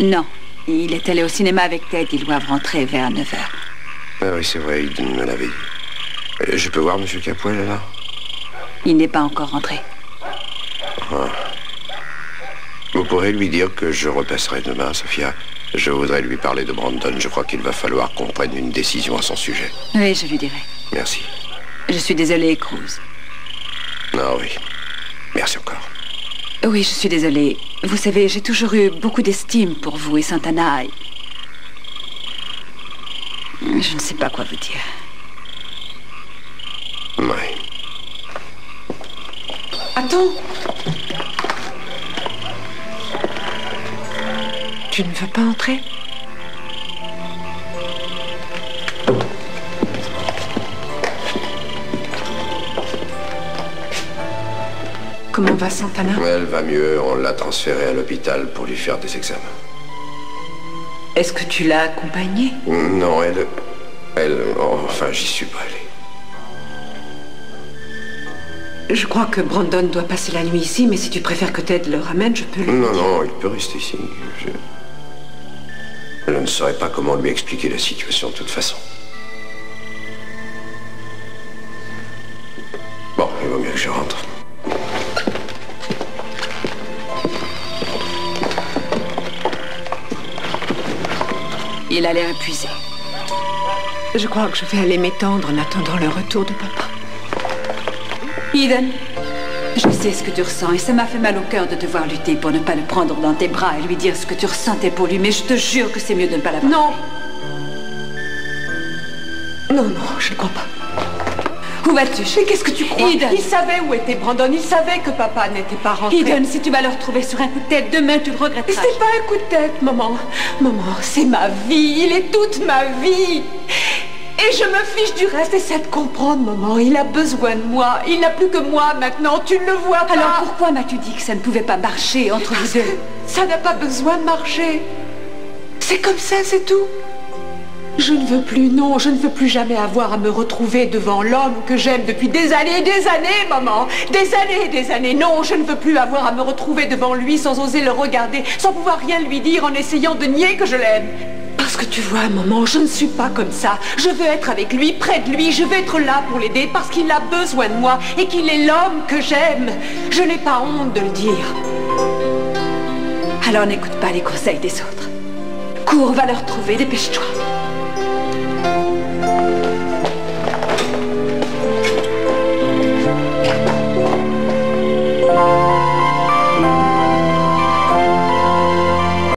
Non. Il est allé au cinéma avec Ted. Ils doivent rentrer vers 9h. Ah oui, c'est vrai, il me l'avait dit. Je peux voir M. Capoel, alors? Il n'est pas encore rentré. Ah. Vous pourrez lui dire que je repasserai demain, Sophia. Je voudrais lui parler de Brandon. Je crois qu'il va falloir qu'on prenne une décision à son sujet. Oui, je lui dirai. Merci. Je suis désolée, Cruz. Ah oui. Merci encore. Oui, je suis désolée. Vous savez, j'ai toujours eu beaucoup d'estime pour vous et Santana. Je ne sais pas quoi vous dire. Oui. Attends. Tu ne veux pas entrer? Comment va Santana? Elle va mieux. On l'a transférée à l'hôpital pour lui faire des examens. Est-ce que tu l'as accompagnée? Non, elle... Enfin, j'y suis pas allé. Je crois que Brandon doit passer la nuit ici, mais si tu préfères que Ted le ramène, je peux lui dire. Non, il peut rester ici. Je ne saurais pas comment lui expliquer la situation de toute façon. Bon, il vaut mieux que je rentre. Il a l'air épuisé. Je crois que je vais aller m'étendre en attendant le retour de papa. Eden, je sais ce que tu ressens et ça m'a fait mal au cœur de te voir lutter pour ne pas le prendre dans tes bras et lui dire ce que tu ressentais pour lui, mais je te jure que c'est mieux de ne pas l'avoir. Non. Non, je ne crois pas. Où vas-tu? Mais qu'est-ce que tu crois? Eden. Il savait où était Brandon, il savait que papa n'était pas rentré. Eden, si tu vas le retrouver sur un coup de tête, demain tu le regretteras. C'est pas un coup de tête, maman. Maman, c'est ma vie, il est toute ma vie. Et je me fiche du reste, essaie de comprendre, maman. Il a besoin de moi. Il n'a plus que moi maintenant, tu ne le vois pas. Alors pourquoi m'as-tu dit que ça ne pouvait pas marcher entre vous deux? Ça n'a pas besoin de marcher. C'est comme ça, c'est tout. Je ne veux plus, non, je ne veux plus jamais avoir à me retrouver devant l'homme que j'aime depuis des années, maman. Des années et des années. Non, je ne veux plus avoir à me retrouver devant lui sans oser le regarder, sans pouvoir rien lui dire en essayant de nier que je l'aime. Parce que tu vois, maman, je ne suis pas comme ça. Je veux être avec lui, près de lui. Je veux être là pour l'aider parce qu'il a besoin de moi et qu'il est l'homme que j'aime. Je n'ai pas honte de le dire. Alors n'écoute pas les conseils des autres. Cours, va le retrouver, dépêche-toi.